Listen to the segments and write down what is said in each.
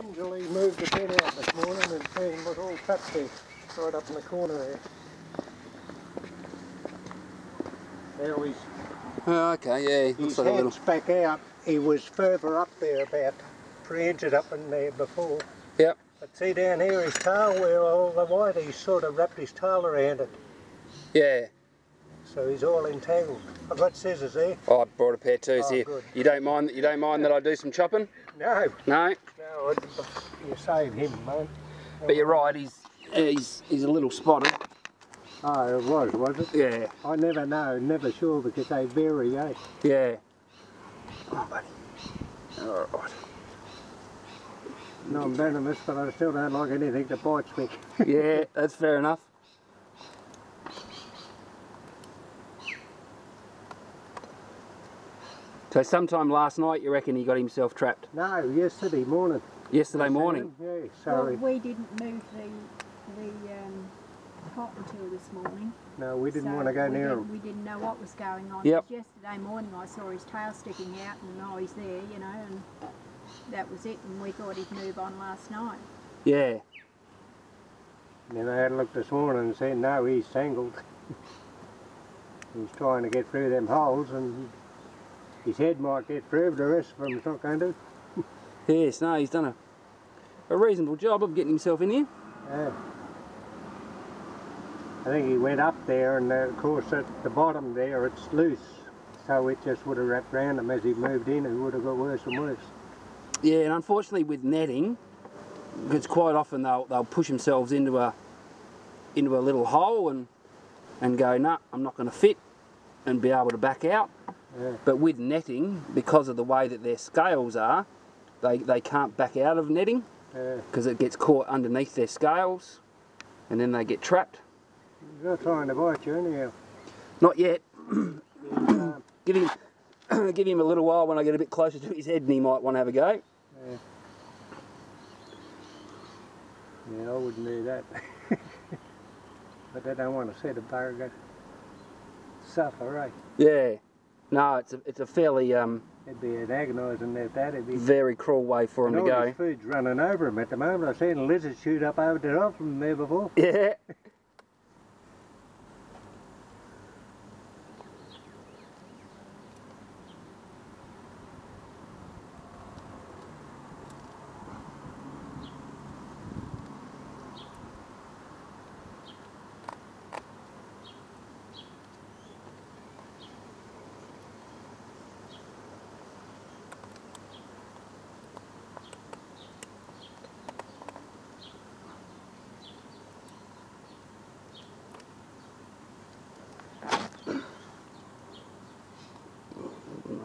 gingerly moved the bed out this morning and seen what all trapped there, right up in the corner there. Now he's... Oh, okay, yeah, he looks like a little... back out. He was further up there, about 3 inches up in there before. Yep. But see down here his tail, where all the white, he's sort of wrapped his tail around it. Yeah. So he's all entangled. I've got scissors there. Oh, I brought a pair too. Oh, here. good. You don't mind that I do some chopping? No. No? No, you save him, mate. But you're right, he's a little spotted. Oh, it was it? Yeah. I never know, never sure, because they vary, eh? Yeah. Oh, buddy. All right. No, I'm venomous, but I still don't like anything that bites me. Yeah, that's fair enough. So sometime last night you reckon he got himself trapped? No, yesterday morning. Yesterday morning? Yeah, sorry. Well, we didn't move the cotton till this morning. No, we didn't want to go near him. We didn't know what was going on. Yep. Yesterday morning I saw his tail sticking out and oh, he's there, you know, and that was it, and we thought he'd move on last night. Yeah. And then I had a look this morning and said, no, he's tangled. He's trying to get through them holes and his head might get through, but the rest of him's not going to. Yes, no, he's done a reasonable job of getting himself in here. Yeah. I think he went up there, and of course at the bottom there it's loose, so it just would have wrapped around him as he moved in. It would have got worse and worse. Yeah, and unfortunately with netting, because quite often they'll push themselves into a little hole and go, nah, I'm not going to fit, and be able to back out. Yeah. But with netting, because of the way that their scales are, they can't back out of netting because it gets caught underneath their scales, and then they get trapped. He's not trying to bite you anyhow. Not yet. Give him a little while. When I get a bit closer to his head, and he might want to have a go. Yeah, yeah, I wouldn't do that. But I don't want to see the bugger suffer, eh? Yeah. No, it's a fairly It'd be an agonising at that. It'd be very cruel way for him to all go. his food's running over him at the moment. I've seen lizards shoot up over the top from there before. Yeah.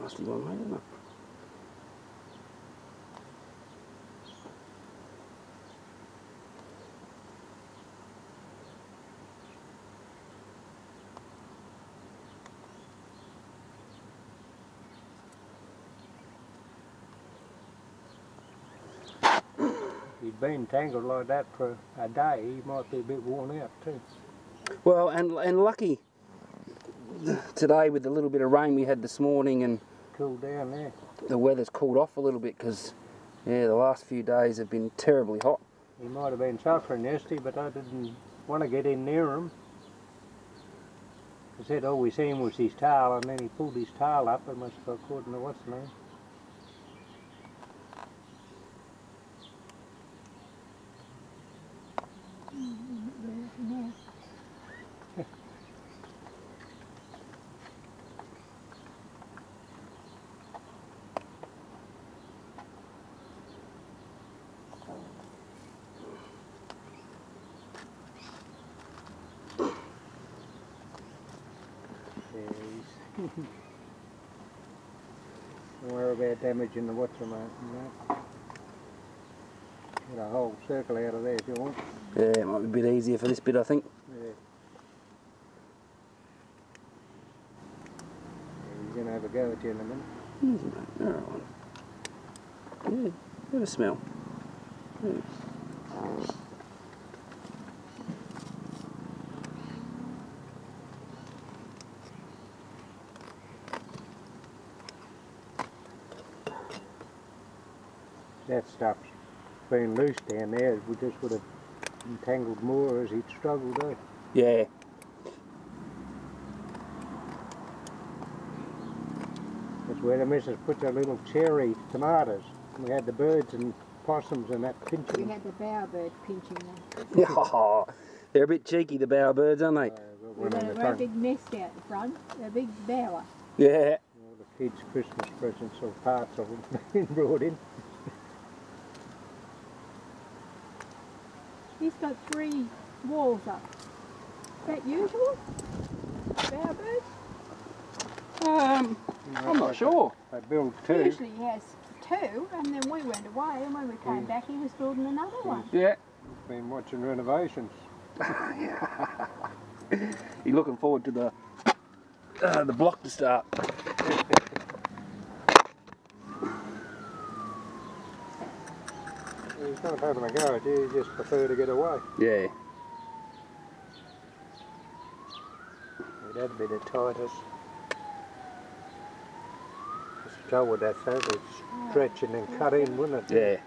Nasty one, mate, isn't it? If he'd been tangled like that for a day, he might be a bit worn out too. Well, and lucky today with the little bit of rain we had this morning, and Cool down there. the weather's cooled off a little bit, because yeah, the last few days have been terribly hot. He might have been suffering yesterday, but I didn't want to get in near him. I said all we seen was his tail, and then he pulled his tail up and must have got caught in the what's the name. Don't worry about damaging the what's the name. Get a whole circle out of there if you want. Yeah, it might be a bit easier for this bit, I think. Yeah. He's going to have a go at you in a minute. Easy, mate. All right. Yeah, have a smell. Yeah. That stuff's been loose down there, we just would have entangled more as he'd struggled though. Yeah. That's where the missus puts her little cherry tomatoes. We had the birds and possums and that We pinching. had the bowerbird pinching them. Oh, they're a bit cheeky, the bowerbirds, aren't they? We've got a great big nest out the front, a big bower. Yeah. All the kids' Christmas presents or parts of them being brought in. He's got 3 walls up. Is that usual? Bowerbirds? I'm not sure. They build 2. Usually he has 2, and then we went away, and when we came back he was building another one. Yeah. Been watching renovations. You're looking forward to the block to start. He's not having a go at you, he just prefer to get away. Yeah. He'd had a bit of Titus. Just the trouble with that though, it's stretching and cut in, wouldn't it? Yeah.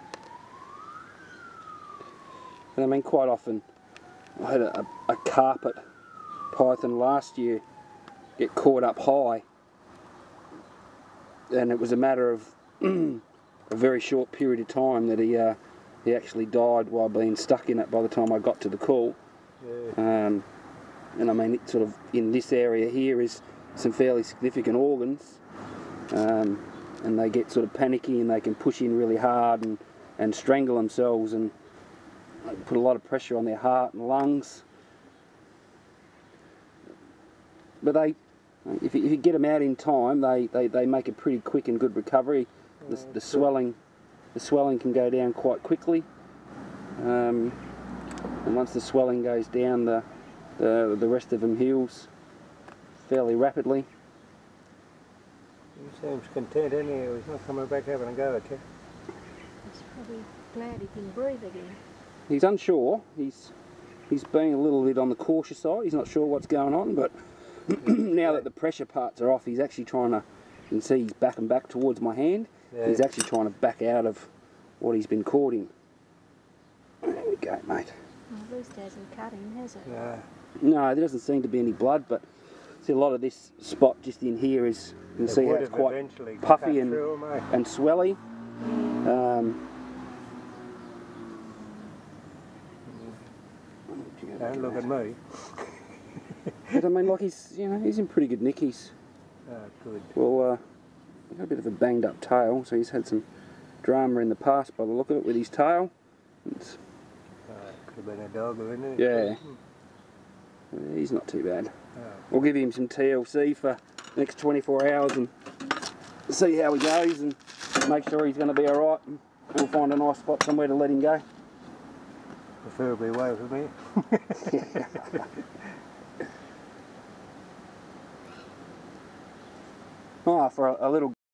And I mean, quite often, I had a carpet python last year get caught up high, and it was a matter of a very short period of time that he actually died while being stuck in it by the time I got to the call. Yeah. And I mean, it sort of in this area here is some fairly significant organs, and they get sort of panicky and they can push in really hard and strangle themselves and put a lot of pressure on their heart and lungs. But if you get them out in time, they make a pretty quick and good recovery. The swelling can go down quite quickly, and once the swelling goes down, the rest of them heals fairly rapidly. He seems content anyhow, he's not coming back having a go at you. He's probably glad he can breathe again. He's unsure. He's being a little bit on the cautious side. He's not sure what's going on, but now that the pressure parts are off, he's actually trying to. You can see he's backing back towards my hand. Yeah. He's actually trying to back out of what he's been caught in. There we go, mate. Well, at least it hasn't cut him, has it? No. No, there doesn't seem to be any blood, but see a lot of this spot just in here is, you can see how it's quite puffy and swelly. Don't look at me. But I mean, like he's in pretty good nick. He's Good. well, he's got a bit of a banged up tail, so he's had some drama in the past by the look of it with his tail. It's, Could have been a dog, wouldn't it? yeah, he's not too bad. Oh. We'll give him some TLC for the next 24 hours and see how he goes and make sure he's going to be alright. We'll find a nice spot somewhere to let him go. Preferably away from me. For a little